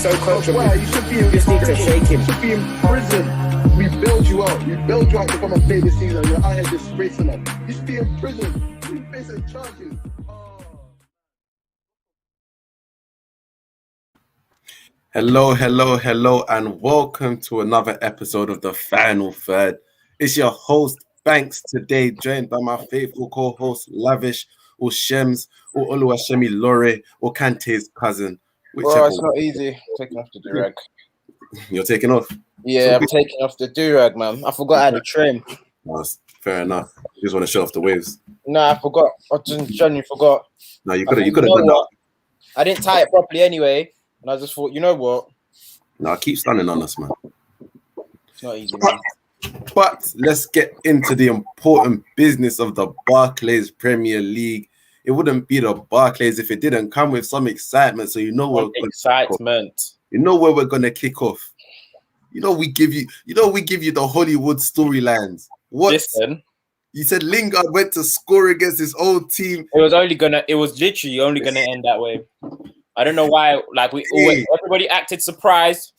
so confident. Why? You should be in just need to shake him. You should be in prison. We build you out. We build you out to come and play this season. You're out here disgracing us. You should be in prison. You facing charges. Hello, and welcome to another episode of The Final Third. It's your host, Banks, today, joined by my faithful co-host, Lavish, or Shems, or Oluwashemi Lore, or Kante's cousin. Bro, it's not easy taking off the durag. You're taking off? Yeah, I'm taking off the durag, man. I forgot I had a trim. Fair enough. You just want to show off the waves. No, I forgot. I just genuinely forgot. No, you could have done that. I didn't tie it properly anyway, and I just thought, you know what? No, keep stunning on us, man. It's not easy, man. But let's get into the important business of the Barclays Premier League. It wouldn't be the Barclays if it didn't come with some excitement. So you know where we're gonna kick off. We give you the Hollywood storylines. What? Listen, you said Lingard went to score against his old team. It was literally only gonna end that way. I don't know why. Like everybody acted surprised.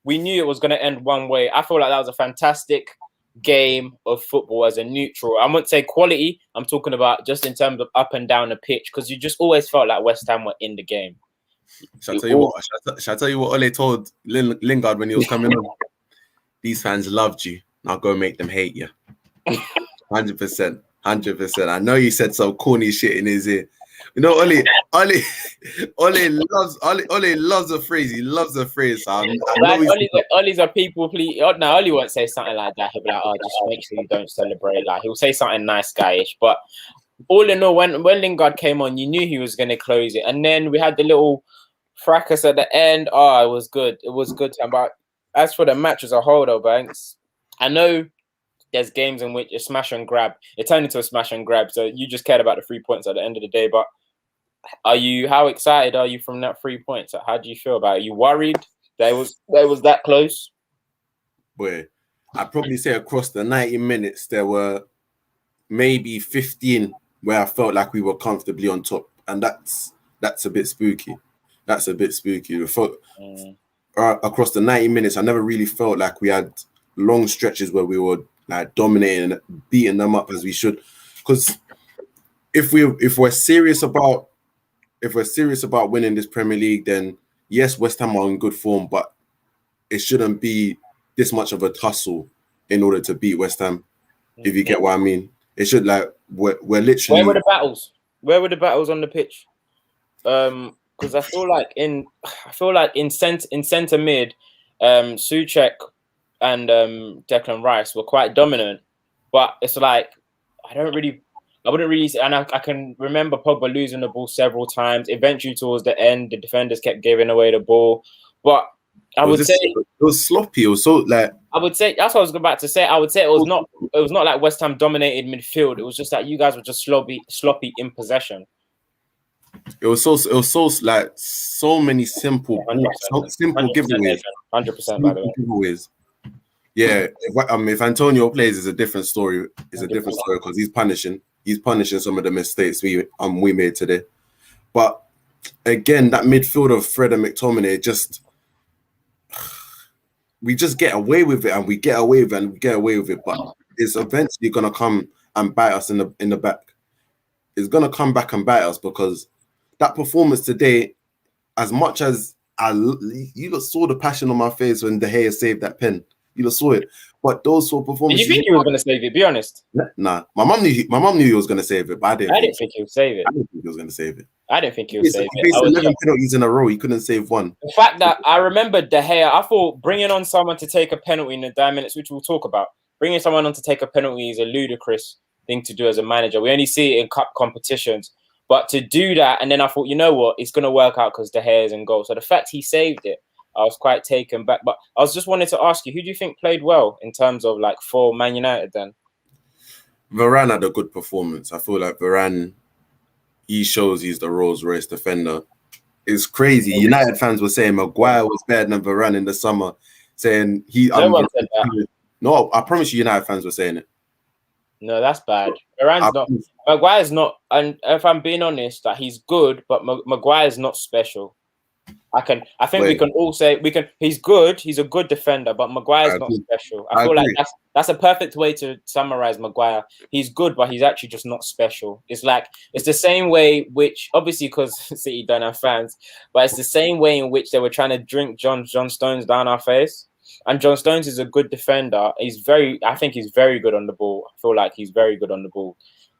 We knew it was going to end one way. I feel like that was a fantastic game of football as a neutral. I wouldn't say quality. I'm talking about just in terms of up and down the pitch, because you just always felt like West Ham were in the game. Shall I tell you what Ole told Lingard when he was coming on? These fans loved you. Now go make them hate you. 100%. I know you said some corny shit in his ear. You know, Ole loves a phrase. He loves a phrase. Ole's a people please. Now, Ole won't say something like that. He'll be like, just make sure you don't celebrate. Like, he'll say something nice guyish. But all in all, when Lingard came on, you knew he was going to close it. And then we had the little fracas at the end. Oh, it was good. It was good. But as for the match as a whole, though, Banks, I know there's games in which it's smash and grab. It turned into a smash and grab. So you just cared about the 3 points at the end of the day. But how excited are you from that 3 points? How do you feel about it? Are you worried that it was that close? Boy, I'd probably say across the 90 minutes, there were maybe 15 where I felt like we were comfortably on top. And that's a bit spooky. Across the 90 minutes, I never really felt like we had long stretches where we were like dominating and beating them up as we should. Because if we're serious about winning this Premier League, then yes, West Ham are in good form, but it shouldn't be this much of a tussle in order to beat West Ham. If you get what I mean, it should we're literally. Where were the battles? Where were the battles on the pitch? Because I feel like in centre mid, Souček and Declan Rice were quite dominant, but it's like I wouldn't really say, and I can remember Pogba losing the ball several times. Eventually, towards the end, the defenders kept giving away the ball. But I would say it was sloppy. It was so like I would say that's what I was about to say. I would say it was not like West Ham dominated midfield. It was just that you guys were just sloppy in possession. It was so like so many simple giveaways. 100%, by the way. Giveaways. Yeah, if Antonio plays, it's a different story. It's a different story because he's punishing some of the mistakes we made today. But again, that midfield of Fred and McTominay, we just get away with it, and we get away with it. But it's eventually gonna come and bite us in the back. It's gonna come back and bite us because that performance today, as much as you saw the passion on my face when De Gea saved that pen. You just saw it, but those sort of performances. Did you think he was going to save it? Be honest. Nah, my mum knew he was going to save it, but I didn't think he would save it. I didn't think he was going to save it. I didn't think he would save it. He faced 11 penalties in a row. He couldn't save one. The fact that I remember De Gea, I thought bringing on someone to take a penalty in the 9 minutes, which we'll talk about, bringing someone on to take a penalty is a ludicrous thing to do as a manager. We only see it in cup competitions, but to do that, and then I thought, you know what, it's going to work out because De Gea is in goal. So the fact he saved it, I was quite taken back. But I was just wanted to ask you, who do you think played well in terms of for Man United then? Varane had a good performance. I feel like Varane, he shows he's the Rolls Royce defender. It's crazy. United fans were saying Maguire was better than Varane in the summer, saying No one said that. No, I promise you, United fans were saying it. No, that's bad. Maguire's not, and if I'm being honest, that he's good, but Maguire's not special. I think we Wait. can all say he's good. He's a good defender, but Maguire's not special. I feel like agree. that's a perfect way to summarize Maguire. He's good, but he's actually just not special. It's like it's the same way which obviously because City don't have fans, but it's the same way in which they were trying to drink John Stones down our face. And John Stones is a good defender. I think he's very good on the ball. I feel like he's very good on the ball,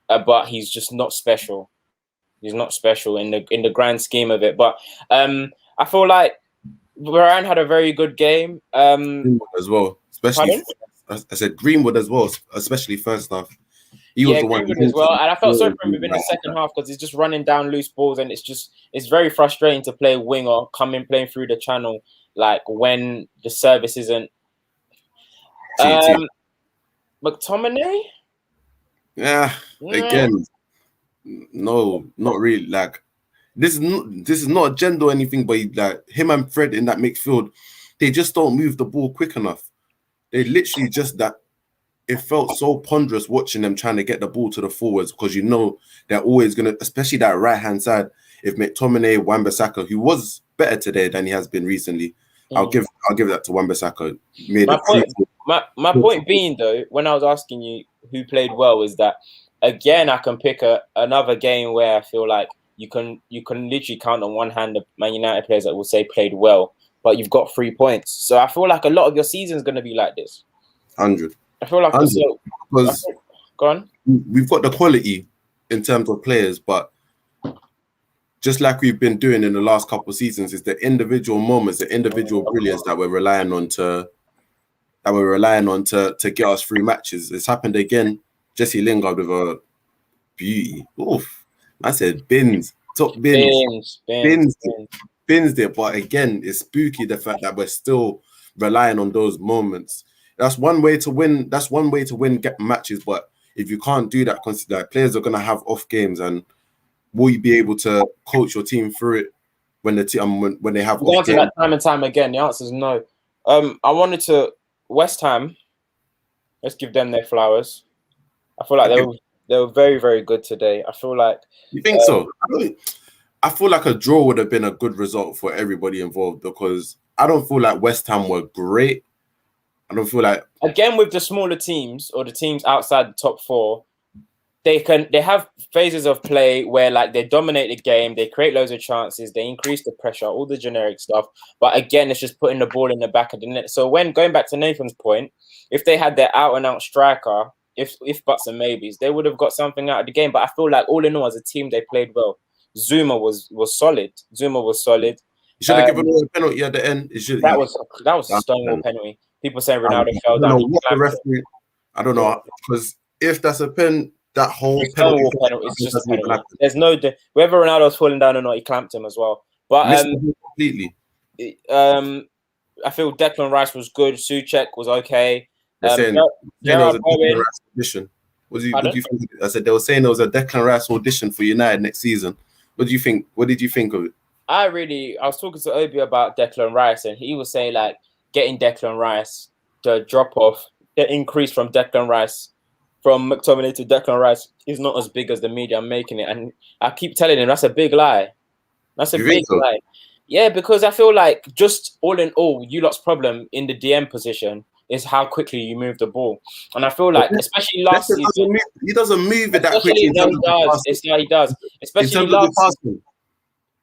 but he's just not special. He's not special in the grand scheme of it. But I feel like Varane had a very good game. Greenwood as well, especially. Pardon? I said Greenwood as well, especially first half. He was the one Greenwood as well. And I felt sorry for him within the second half because he's just running down loose balls, and it's very frustrating to play wing or come in playing through the channel like when the service isn't. McTominay? Yeah, again, no, not really. Like this is not a gender or anything, but like him and Fred in that midfield, they just don't move the ball quick enough. They literally just that. It felt so ponderous watching them trying to get the ball to the forwards because you know they're always gonna, especially that right hand side. If McTominay, Wan-Bissaka, who was better today than he has been recently, I'll give that to Wan-Bissaka. My point being though, when I was asking you who played well, is that again I can pick another game where I feel like you can literally count on one hand the Man United players that will say played well, but you've got 3 points. So I feel like a lot of your season is going to be like this. 100. I feel like because go on. We've got the quality in terms of players, but just like we've been doing in the last couple of seasons, it's the individual moments, the individual brilliance that we're relying on to get us through matches. It's happened again. Jesse Lingard with a beauty. Oof. I said bins there. But again, it's spooky the fact that we're still relying on those moments. That's one way to win. That's one way to win matches. But if you can't do that, consider players are going to have off games, and will you be able to coach your team through it when the team when they have off games? That time and time again. The answer is no. I wanted to West Ham. Let's give them their flowers. I feel like they were very, very good today. I feel like you think so. I feel like a draw would have been a good result for everybody involved because I don't feel like West Ham were great. I don't feel like again with the smaller teams or the teams outside the top four, they have phases of play where like they dominate the game, they create loads of chances, they increase the pressure, all the generic stuff. But again, it's just putting the ball in the back of the net. So when going back to Nathan's point, if they had their out and out striker, if buts and maybes, they would have got something out of the game. But I feel like all in all, as a team, they played well. Zuma was solid. You should have given a penalty at the end. That was a stonewall penalty. People saying Ronaldo fell down. I don't know because if that's a pen, that whole penalty is just a penalty. There's no whether Ronaldo's falling down or not, he clamped him as well. But completely. I feel Declan Rice was good. Souček was okay. They're saying there was a Declan Rice audition. What do you think? I said they were saying there was a Declan Rice audition for United next season. What do you think? What did you think of it? I was talking to Obi about Declan Rice, and he was saying like getting Declan Rice, the drop off, the increase from Declan Rice, from McTominay to Declan Rice is not as big as the media are making it. And I keep telling him that's a big lie. That's a big lie. Yeah, because I feel like just all in all, you lot's problem in the DM position is how quickly you move the ball. And I feel like, especially last season, he doesn't move it that quickly. He does. Especially last season.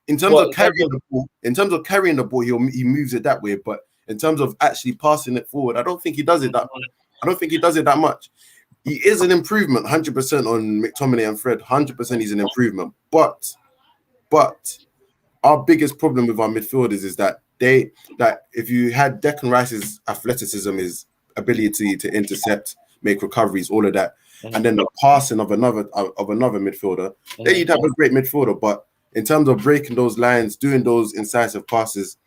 In terms of carrying the ball, he moves it that way. But in terms of actually passing it forward, I don't think he does it that much. He is an improvement, 100% on McTominay and Fred. 100% he's an improvement. But our biggest problem with our midfielders is that if you had Declan Rice's athleticism, his ability to intercept, make recoveries, all of that, and then the passing of another midfielder, then you'd have a great midfielder. But in terms of breaking those lines, doing those incisive passes,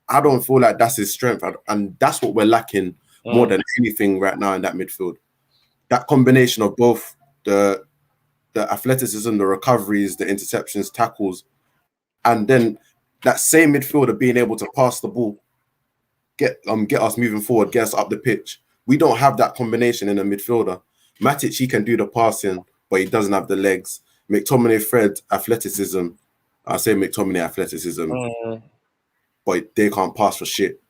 I don't feel like that's his strength. And that's what we're lacking more than anything right now in that midfield. That combination of both the athleticism, the recoveries, the interceptions, tackles, and then that same midfielder being able to pass the ball, get us moving forward, get us up the pitch. We don't have that combination in a midfielder. Matic, he can do the passing, but he doesn't have the legs. McTominay, Fred, athleticism. I say McTominay athleticism. but they can't pass for shit.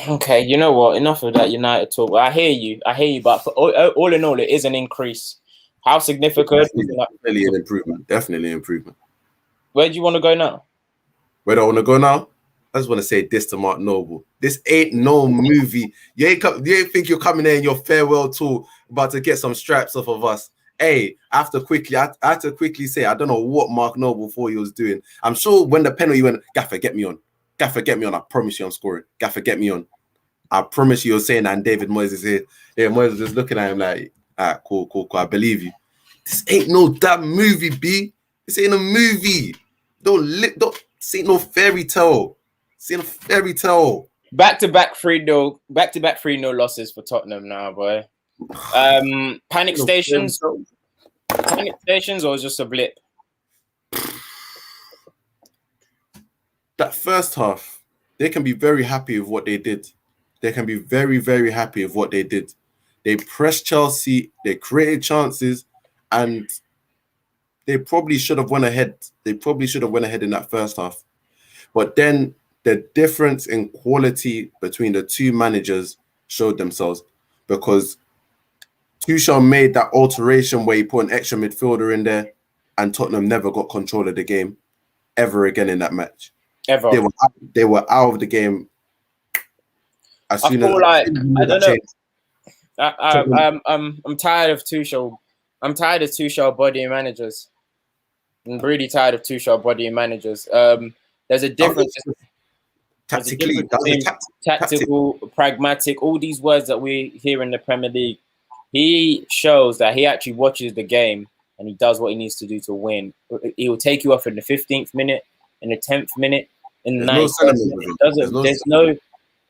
Okay, you know what? Enough of that United talk. I hear you. But for all in all, it is an increase. How significant? Definitely an improvement. Definitely an improvement. Where do you want to go now? Where do I want to go now? I just want to say this to Mark Noble. This ain't no movie. You ain't think you're coming in your farewell tour about to get some stripes off of us. Hey, I have to quickly say, I don't know what Mark Noble thought he was doing. I'm sure when the penalty went, Gaffer, get me on. Gaffer, get me on. I promise you I'm scoring. Gaffer, get me on. I promise you're saying that, and David Moyes is here. Yeah, Moyes is just looking at him like, all right, cool. I believe you. This ain't no damn movie, B. This ain't a movie. This ain't no fairy tale. This ain't a fairy tale. Back-to-back 3-0 losses for Tottenham now, boy. Panic stations? Panic stations or just a blip? That first half, they can be very happy with what they did. They can be very, very happy with what they did. They pressed Chelsea, they created chances, and they probably should have went ahead. They probably should have went ahead in that first half. But then the difference in quality between the two managers showed themselves, because Tuchel made that alteration where he put an extra midfielder in there, and Tottenham never got control of the game ever again in that match. Ever. They were out of the game as soon as I don't know. I'm tired of Tuchel. I'm tired of Tuchel bodying managers. I'm really tired of Tuchel bodying managers. There's a difference. Tactically, tactical, pragmatic, all these words that we hear in the Premier League. He shows that he actually watches the game and he does what he needs to do to win. He will take you off in the 15th minute, in the 10th minute, in the 9th.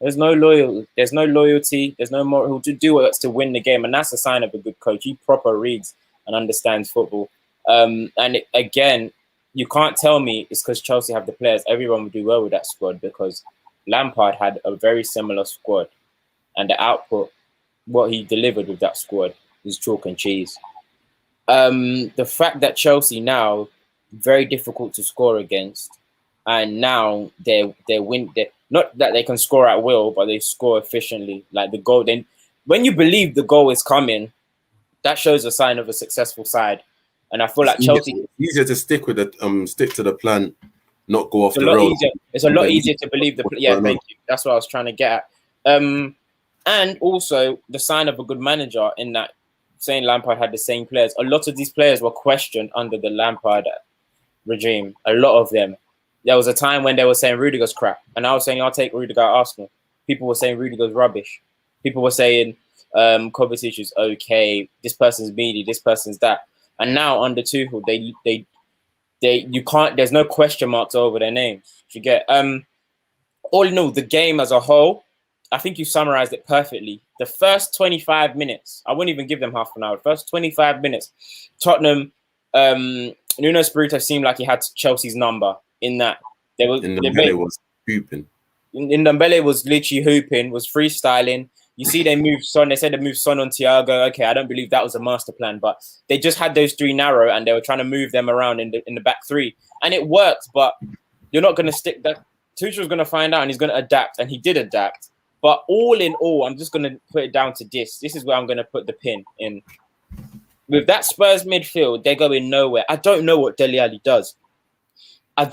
There's no loyalty. There's no more. He'll do what's to win the game, and that's a sign of a good coach. He proper reads and understands football. Again, you can't tell me it's because Chelsea have the players. Everyone would do well with that squad, because Lampard had a very similar squad, and the output, what he delivered with that squad, is chalk and cheese. The fact that Chelsea now very difficult to score against, and now they win. Not that they can score at will, but they score efficiently. Like the goal, then when you believe the goal is coming, that shows a sign of a successful side. And I feel like Chelsea easier to stick to the plan, not go off the road. It's a lot easier to believe the plan. Yeah, thank you. That's what I was trying to get at. And also the sign of a good manager, in that saying Lampard had the same players. A lot of these players were questioned under the Lampard regime. A lot of them. There was a time when they were saying Rudiger's crap, and I was saying I'll take Rudiger at Arsenal. People were saying Rudiger's rubbish. People were saying Kovacic is okay. This person's meaty. This person's that. And now under Tuchel, you can't. There's no question marks over their names. You get all in all, the game as a whole, I think you summarized it perfectly. The first 25 minutes, I wouldn't even give them half an hour. The first 25 minutes, Tottenham, Nuno Espirito seemed like he had Chelsea's number. In that, Ndombele was hooping. Ndombele was literally hooping, was freestyling. You see, they moved Son. They said they moved Son on Thiago. Okay, I don't believe that was a master plan, but they just had those three narrow, and they were trying to move them around in the back three, and it worked. But you're not going to stick that. Tuchel's going to find out, and he's going to adapt, and he did adapt. But all in all, I'm just going to put it down to this. This is where I'm going to put the pin in. With that Spurs midfield, they're going nowhere. I don't know what Dele Alli does. And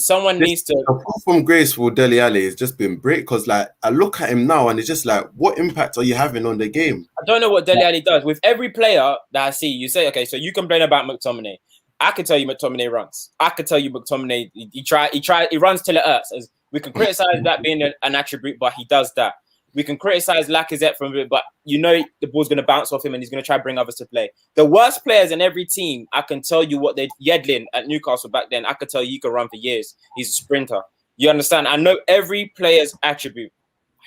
someone needs to. Apart from graceful, Dele Alli has just been great, because like I look at him now and it's just like, what impact are you having on the game? I don't know what Dele Alli does. With every player that I see, you say, okay, so you complain about McTominay. I can tell you McTominay runs. I can tell you McTominay he runs till it hurts. As we can criticize that being an attribute, but he does that. We can criticize Lacazette from it, but you know the ball's going to bounce off him and he's going to try to bring others to play. The worst players in every team, I can tell you what they Yedlin at Newcastle back then, I could tell you he could run for years. He's a sprinter. You understand? I know every player's attribute.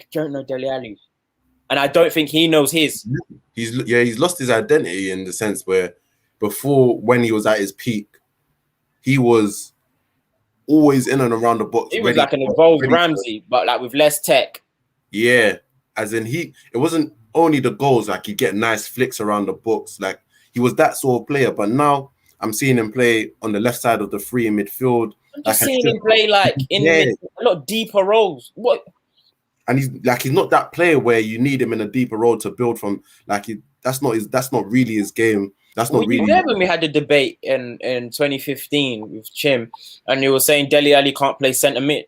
I don't know Dele Alli. And I don't think he knows his. He's lost his identity in the sense where before, when he was at his peak, he was always in and around the box. He was like an evolved Ramsey, but like with less tech. Yeah, as in it wasn't only the goals, like he'd get nice flicks around the box. Like he was that sort of player. But now I'm seeing him play on the left side of the free in midfield. I'm just seeing him play like in a lot deeper roles. What? And he's not that player where you need him in a deeper role to build from. Like that's not really his game. That's not really. There when we had the debate in 2015 with Chim, and he was saying Dele Alli can't play centre mid,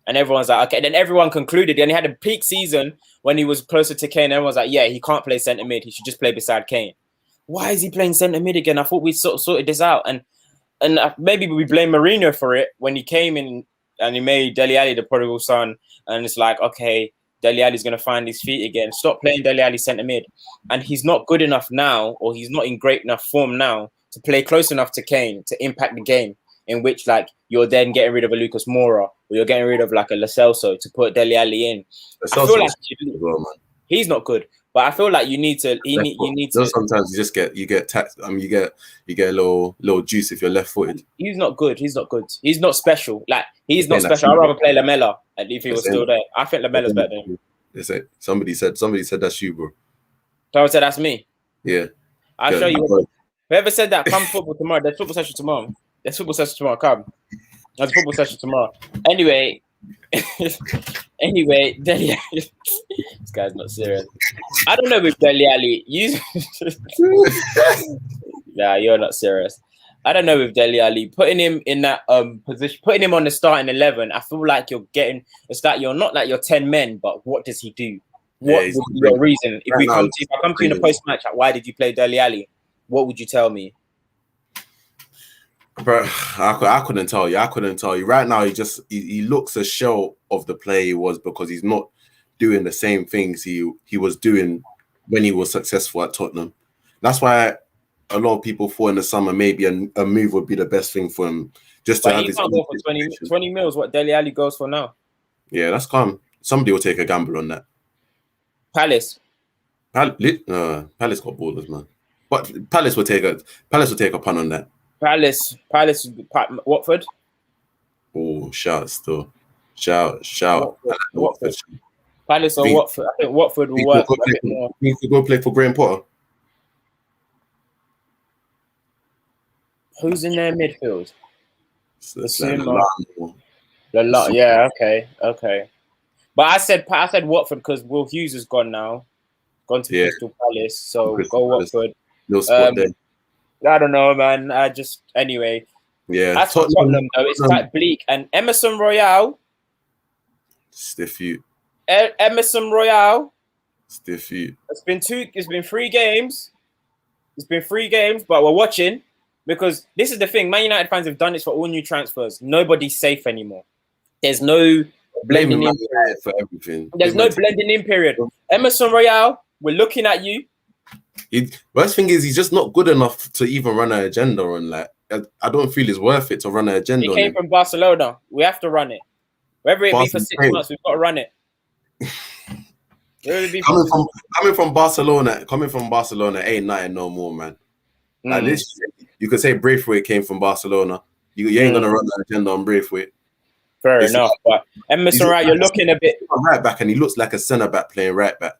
and everyone's like, okay. Then everyone concluded, and he had a peak season when he was closer to Kane. Everyone's like, yeah, he can't play centre mid. He should just play beside Kane. Why is he playing centre mid again? I thought we sorted this out, and maybe we blame Mourinho for it when he came in and he made Dele Alli the prodigal son, and it's like, okay, Dele Alli's going to find his feet again. Stop playing Dele Alli centre mid. And he's not good enough now, or he's not in great enough form now to play close enough to Kane to impact the game, in which like you're then getting rid of a Lucas Moura or you're getting rid of like a Lo Celso to put Dele Alli in. I feel like he's not good, but I feel like you need to. You need to. Sometimes you get taxed. You get a little juice if you're left-footed. He's not good. He's not special. Like he's not special. I'd rather play Lamela if he was still there. I think Lamela's better than him. Somebody said that's you, bro. Someone said that's me. Yeah. I'll show you. Whoever said that, come football tomorrow. There's football session tomorrow. Come. There's football session tomorrow. Anyway, Dele Alli. This guy's not serious. I don't know with Dele Alli. Nah, you're not serious. I don't know with Dele Alli. Putting him in that position, putting him on the starting 11, I feel like it's that you're not like your 10 men, but what does he do? What would be your reason? If I come to you in a post-match, why did you play Dele Alli? What would you tell me? Bro, I couldn't tell you. Right now, he looks a shell of the player he was because he's not doing the same things he was doing when he was successful at Tottenham. That's why a lot of people thought in the summer maybe a move would be the best thing for him. Just to have his can't go for 20 mils. What Dele Alli goes for now? Yeah, that's calm. Somebody will take a gamble on that. Palace got ballers, man. But Palace will take a punt on that. Palace, Watford. Oh, shout still. Shout. Watford. Palace or Watford. I think Watford will work a bit more. You could go play for Graham Potter. Who's in their midfield? Like yeah, okay. But I said Watford because Will Hughes is gone now. Gone to Crystal Palace, so go Watford. No spot there. I don't know, man. Anyway. Yeah. That's Tottenham though. It's quite bleak. And Emerson Royale. Stiff you. Emerson Royale. Stiff you. It's been 3 games. But we're watching because this is the thing. Man United fans have done this for all new transfers. Nobody's safe anymore. There's no blending in for everything. There's no blending in period. Emerson Royale, we're looking at you. Worst thing is he's just not good enough to even run an agenda on. Like I don't feel it's worth it to run an agenda. He came from Barcelona. We have to run it. Whether it be for 6 months, we've got to run it. Coming from Barcelona ain't nothing no more, man. Like this, you could say Braithwaite came from Barcelona. You ain't gonna run that agenda on Braithwaite. Fair enough, but Emerson Wright, you're looking a bit right back, and he looks like a centre back playing right back.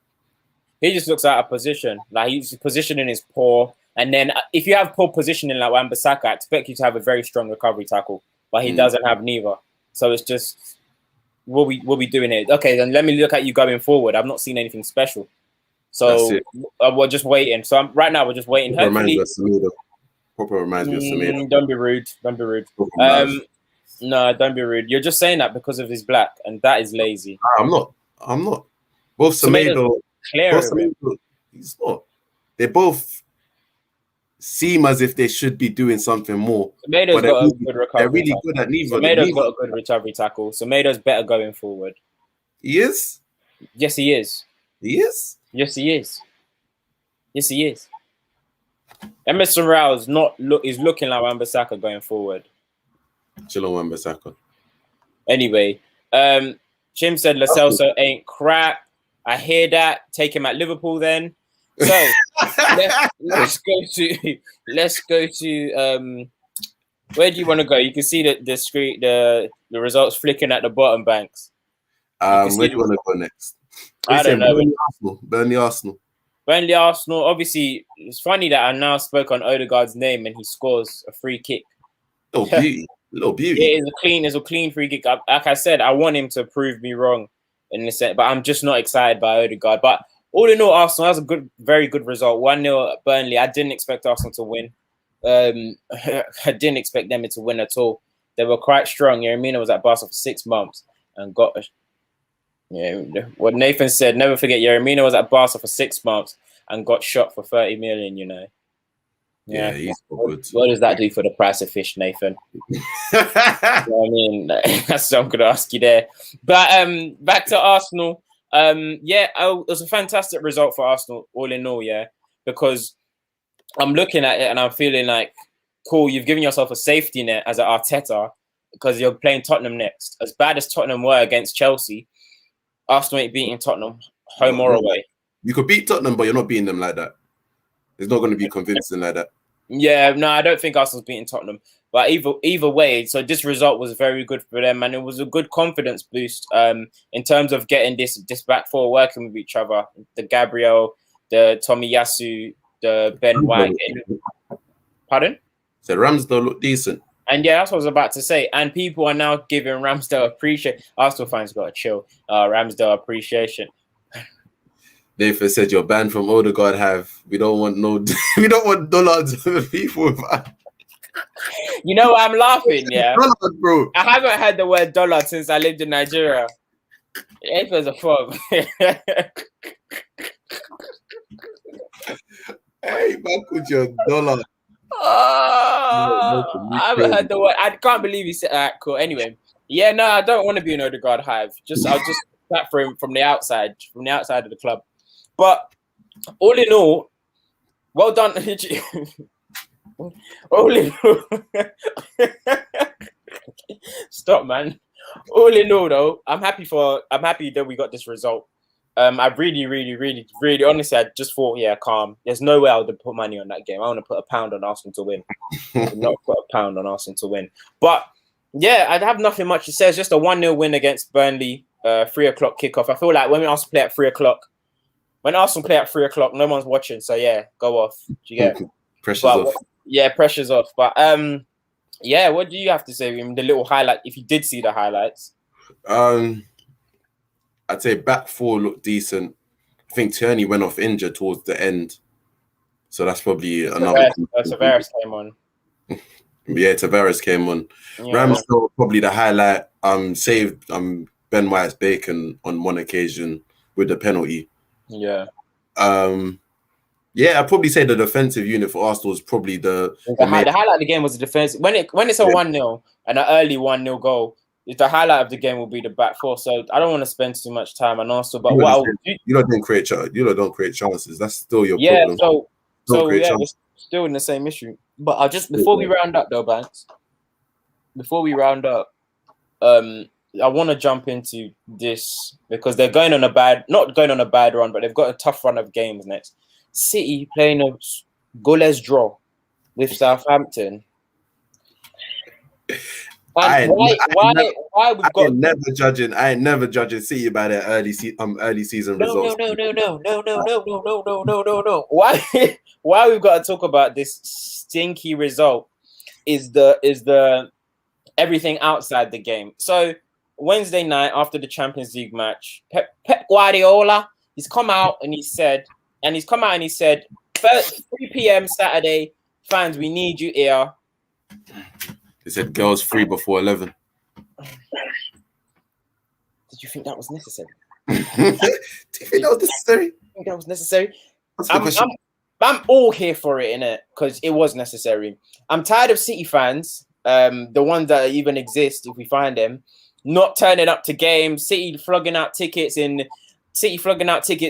He just looks out of position. Like his positioning is poor, and then if you have poor positioning like Wan-Bissaka, I expect you to have a very strong recovery tackle, but he doesn't have neither. So it's just what we doing here. Okay, then let me look at you going forward. I've not seen anything special, so we're just waiting. So right now we're just waiting. Proper reminds me of Semedo. Don't be rude. No, don't be rude. You're just saying that because of his black, and that is lazy. I'm not. Both Semedo, he's not. They both seem as if they should be doing something more. Semedo's got a good recovery. They're really good at neither. Semedo's got a good recovery tackle. Semedo's better going forward. He is? Yes, he is. He is? Yes, he is. Yes, he is. Emerson Rouse is looking like Wan-Bissaka going forward. Chill on Wan-Bissaka. Anyway, Jim said Lo Celso ain't crap. I hear that. Take him at Liverpool then. So let's go to where do you want to go? You can see the screen, the results flicking at the bottom, Banks. Where do you want to go next? I don't know. Burnley Arsenal. Obviously, it's funny that I now spoke on Odegaard's name and he scores a free kick. Oh, beauty. Little beauty. Yeah, it's a clean free kick. Like I said, I want him to prove me wrong in this set, but I'm just not excited by Odegaard. But all in all, Arsenal has a very good result. 1-0 at Burnley. I didn't expect Arsenal to win. I didn't expect them to win at all. They were quite strong. Yeremina was at Barca for 6 months and got. What Nathan said. Never forget, Yeremina was at Barca for 6 months and got shot for 30 million. Yeah, he's good. What does that do for the price of fish, Nathan? I mean, that's what I'm going to ask you there. But back to Arsenal. It was a fantastic result for Arsenal, all in all, because I'm looking at it and I'm feeling like, cool, you've given yourself a safety net as an Arteta because you're playing Tottenham next. As bad as Tottenham were against Chelsea, Arsenal ain't beating Tottenham, home or away. You could beat Tottenham, but you're not beating them like that. It's not going to be convincing like that. Yeah, no, I don't think Arsenal's beating Tottenham. But either way, so this result was very good for them, and it was a good confidence boost in terms of getting this back four working with each other. The Gabriel, the Tomiyasu, the Ben White. Pardon? So Ramsdale looked decent. And yeah, that's what I was about to say. And people are now giving Ramsdale appreciation. Arsenal fans got to chill. Ramsdale appreciation. Nathan said you're banned from Odegaard. We don't want we don't want dollars people. You know why I'm laughing, yeah? Dollars, bro. I haven't heard the word dollar since I lived in Nigeria. It was a fog. Hey, man, put your dollar. Oh, I haven't heard the word. I can't believe he said that. Cool. Anyway, yeah, no, I don't want to be an Odegaard hive. I'll just clap for him from the outside of the club. But all in all, well done. All in all, stop, man. All in all, though, I'm happy that we got this result. I really, honestly, I just thought, calm. There's no way I would put money on that game. I want to put £1 on Arsenal to win. Not put £1 on Arsenal to win. But yeah, I have nothing much to say. It's just a 1-0 win against Burnley. 3 o'clock kickoff. I feel like when Arsenal play at 3 o'clock, no one's watching. So yeah, go off. Do you get pressure's off? Yeah, pressure's off. But what do you have to say? I mean, the little highlight, if you did see the highlights. I'd say back four looked decent. I think Tierney went off injured towards the end, so that's probably another. Tavares came on. Yeah, Tavares came on. Yeah. Ramsdale probably the highlight. Saved Ben White's bacon on one occasion with the penalty. Yeah. I'd probably say the defensive unit for Arsenal is probably the highlight of the game was the defense. When it's a 1-0 and an early 1-0 goal, the highlight of the game will be the back four. So I don't want to spend too much time on Arsenal. But you don't create chances. That's still your problem. We're still in the same issue. But I'll just before we round up, though, Banks. Before we round up, I want to jump into this because they're not going on a bad run, but they've got a tough run of games next. City playing a goalless draw with Southampton. I ain't never judging City by their early season results. No. Why we've got to talk about this stinky result is the everything outside the game. So Wednesday night after the Champions League match, Pep Guardiola, he's come out and he said 3 p.m. Saturday, fans, we need you here. They said girls free before 11. Did you think that was necessary? Do you think that was necessary? I think that was necessary. I'm all here for it, innit? Because it was necessary. I'm tired of City fans, the ones that even exist, if we find them, not turning up to games. City flogging out tickets in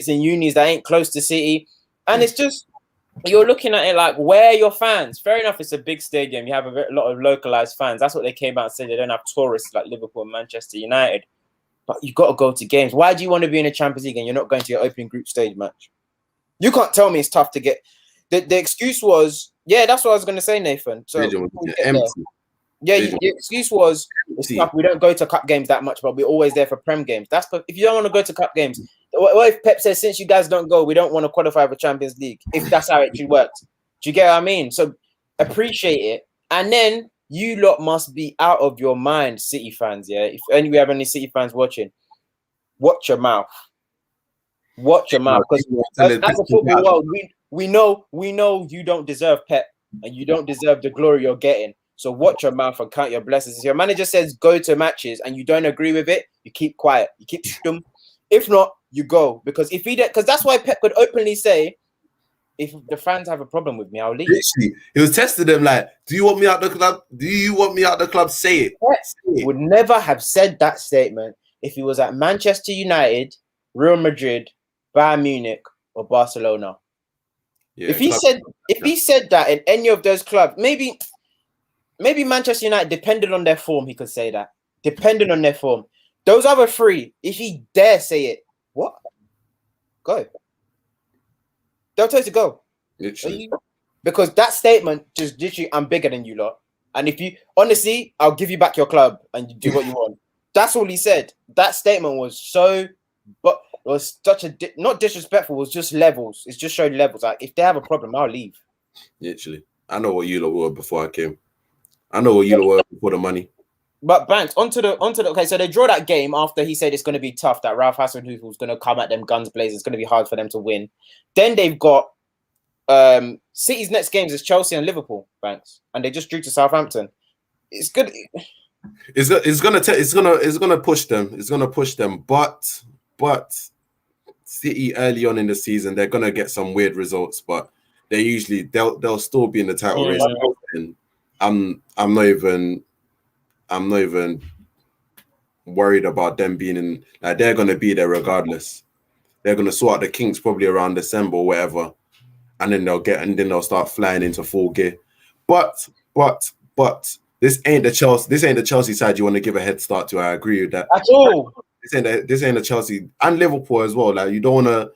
unis that ain't close to City, and it's just. You're looking at it like, where are your fans? Fair enough, it's a big stadium. You have a lot of localized fans. That's what they came out and said. They don't have tourists like Liverpool and Manchester United. But you got to go to games. Why do you want to be in a Champions League and you're not going to your opening group stage match? You can't tell me it's tough to get. The excuse was, that's what I was going to say, Nathan. So empty. The excuse was, it's tough. We don't go to cup games that much, but we're always there for Prem games. If you don't want to go to cup games, what if Pep says, since you guys don't go, we don't want to qualify for Champions League? If that's how it actually works. Do you get what I mean? So appreciate it. And then You lot must be out of your mind, City fans. Yeah, if any we have any City fans watching, watch your mouth. Watch your mouth, because as a football world, we know you don't deserve Pep and you don't deserve the glory you're getting. So watch your mouth and count your blessings. If your manager says go to matches and you don't agree with it, you keep quiet. You keep stum. If not, you go. Because if he because that's why Pep could openly say, if the fans have a problem with me, I'll leave. Literally, he was testing them like, do you want me out the club? Do you want me out the club? Say it. Pep would never have said that statement if he was at Manchester United, Real Madrid, Bayern Munich, or Barcelona. Yeah, if he said that in any of those clubs, maybe Manchester United, depending on their form, he could say that. Depending on their form. Those other three, if he dare say it, what? Go. They'll tell you to go. Literally. Because that statement just literally, I'm bigger than you lot. And if you, honestly, I'll give you back your club and you do what you want. That's all he said. That statement was so, but it was such a, not disrespectful, it was just levels. It's just showed levels. Like, if they have a problem, I'll leave. Literally. I know what you lot were before I came. I know what you lot were before the money. But Banks, onto the okay, so they draw that game after he said it's going to be tough, that Ralph Hasenhüttl was going to come at them guns blazing. It's going to be hard for them to win. Then they've got City's next games is Chelsea and Liverpool, Banks, and they just drew to Southampton. It's good. It's gonna push them. It's gonna push them. But City early on in the season, they're gonna get some weird results, but they'll still be in the title race. And I'm not even worried about them being in. Like, they're gonna be there regardless. They're gonna sort out the kinks probably around December or whatever, and then they'll start flying into full gear. But this ain't the Chelsea side you want to give a head start to. I agree with that. At all. This ain't the Chelsea and Liverpool as well. Like, you don't want to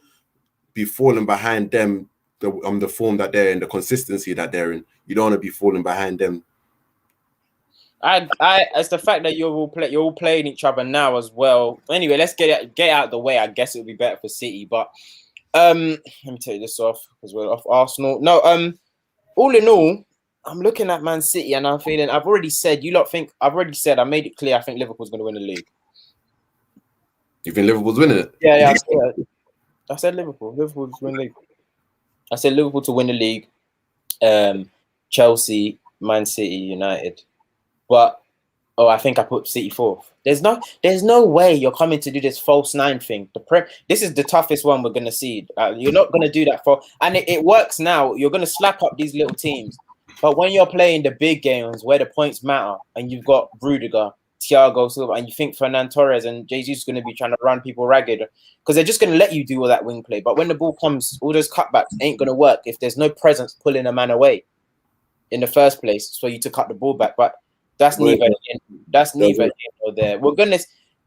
be falling behind them on the form that they're in, the consistency that they're in. You don't want to be falling behind them. It's the fact that you're all playing each other now as well. Anyway, let's get out of the way. I guess it would be better for City, but let me take this off because we're off Arsenal. No, all in all, I'm looking at Man City and I'm feeling. I've already said. I made it clear. I think Liverpool's going to win the league. You think Liverpool's winning it? Yeah. I said Liverpool. Liverpool's win the league. I said Liverpool to win the league. Chelsea, Man City, United. But I think I put City fourth. There's no way you're coming to do this false nine thing. This is the toughest one we're gonna see. You're not gonna do that and it works now. You're gonna slap up these little teams, but when you're playing the big games where the points matter, and you've got Rudiger, Thiago Silva, and you think Fernand Torres and Jesus is gonna be trying to run people ragged, because they're just gonna let you do all that wing play. But when the ball comes, all those cutbacks ain't gonna work if there's no presence pulling a man away in the first place for you to cut the ball back. But that's neither here nor there.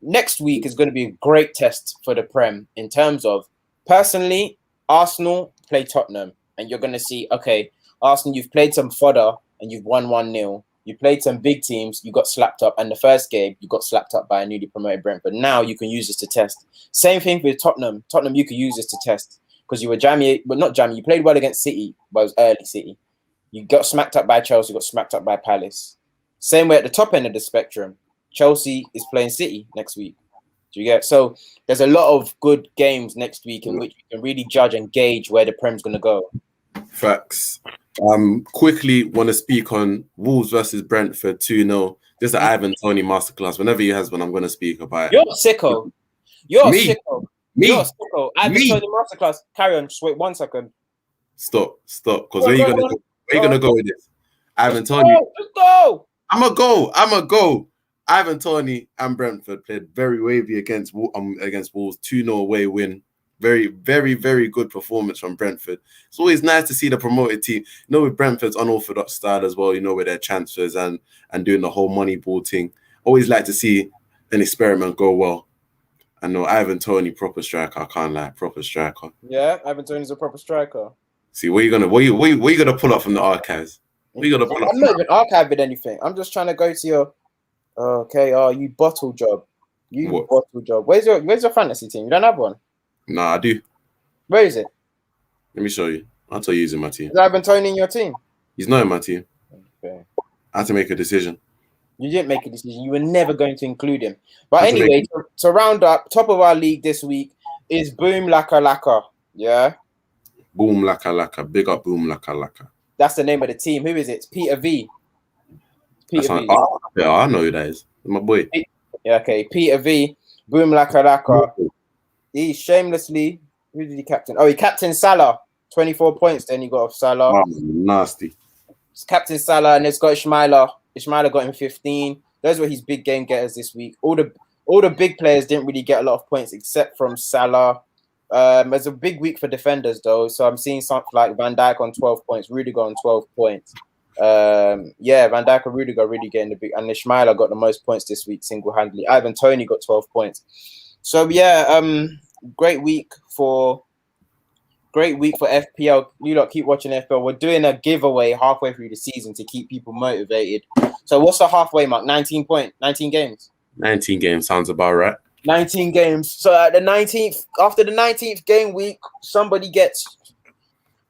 Next week is going to be a great test for the Prem in terms of, personally, Arsenal play Tottenham, and you're going to see, okay, Arsenal, you've played some fodder and you've won 1-0. You played some big teams, you got slapped up, and the first game you got slapped up by a newly promoted Brentford. Now you can use this to test. Same thing with Tottenham. Tottenham, you can use this to test because you were jammy, but not jammy. You played well against City, but it was early City. You got smacked up by Chelsea, you got smacked up by Palace. Same way at the top end of the spectrum, Chelsea is playing City next week. Do you get? So there's a lot of good games next week in which you can really judge and gauge where the Prem's going to go. Facts. Quickly want to speak on Wolves versus Brentford 2-0. This is the Ivan Toney masterclass. Whenever he has one, I'm going to speak about it. You're sicko. You're sicko. Me. You're sicko. Ivan Toney masterclass. Carry on. Just wait 1 second. Stop. Because where are you going to go with this? Ivan Toney. Just go. I'm a go. Ivan Toney and Brentford played very wavy against Wolves. 2-0 away win. Very, very, very good performance from Brentford. It's always nice to see the promoted team. With Brentford's unorthodox style as well, with their transfers and doing the whole money ball thing. Always like to see an experiment go well. I know Ivan Toney, proper striker. I can't lie, proper striker. Yeah, Ivan Toney's a proper striker. See, what are you gonna pull up from the archives? I'm not even archiving anything. I'm just trying to go to your. Okay, you bottle job. Bottle job. Where's your fantasy team? You don't have one? Nah, I do. Where is it? Let me show you. I'll tell you he's in my team. Is Ivan Toney in your team? He's not in my team. Okay. I had to make a decision. You didn't make a decision. You were never going to include him. But Had to anyway, to round up, top of our league this week is Boom Laka Laka. Yeah? Boom Laka Laka. Big up Boom Laka Laka. That's the name of the team. Who is it? It's Peter V. Peter V. Yeah, I know who that is. My boy. Yeah, okay. Peter V. Boom Laka Laka. He shamelessly, who did he captain? Oh, he captained Salah. 24 points then he got off Salah. Oh, nasty. It's Captain Salah, and it's got Ishmaila. Ishmaila got him 15. Those were his big game getters this week. All the big players didn't really get a lot of points except from Salah. It's a big week for defenders though, so I'm seeing something like Van Dijk on 12 points, Rudiger on 12 points. Van Dijk and Rudiger really getting the big, and Ishmaila got the most points this week single-handedly. Ivan Toney got 12 points. So great week for FPL. You lot keep watching FPL. We're doing a giveaway halfway through the season to keep people motivated. So what's the halfway mark? 19 games. 19 games sounds about right. 19 games. So at the 19th, after the 19th game week, somebody gets,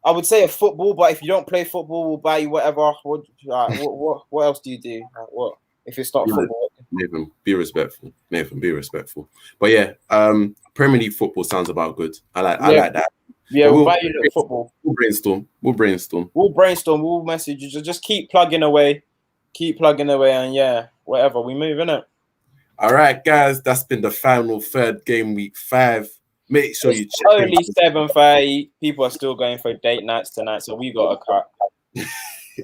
I would say, a football. But if you don't play football, we'll buy you whatever. What else do you do? What if it's not football? Nathan, be respectful. But yeah, Premier League football sounds about good. I like that. Yeah, we'll buy you little football. We'll brainstorm. We'll message you. Just keep plugging away. And yeah, whatever. We move, innit? All right, guys. That's been the final third game week 5. Make sure you check. Only 7:30. People are still going for date nights tonight, so we got a cut.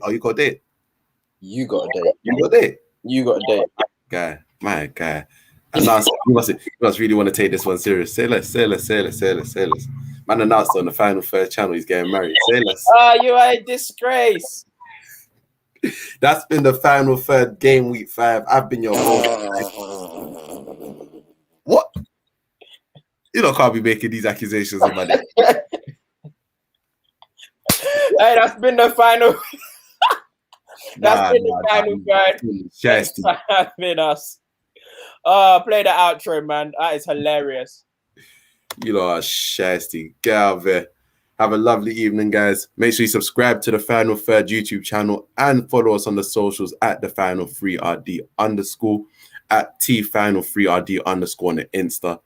Oh, you got a date? You got a date. You got a date. My guy. And now you must really want to take this one serious. Say less. Man announced on the final third channel he's getting married. Say less. Oh, you are a disgrace. That's been the final third game week 5. I've been your host. What? You don't can't be making these accusations on my name. Hey, that's been the final. That's been the final third. That's been us. Play the outro, man. That is hilarious. You know, are shasty. Get out of there. Have a lovely evening, guys. Make sure you subscribe to the Final Third YouTube channel and follow us on the socials at the Final 3RD _ at Final 3RD _ on the Insta.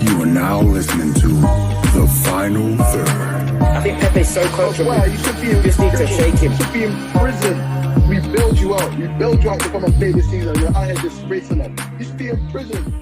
You are now listening to the Final Third. I think Pepe's so coachable. Wow, you should be in just need to shake him. You should be in prison. We bailed you out. We bailed you out to come and play this season. You're out here disgracing us. You should be in prison.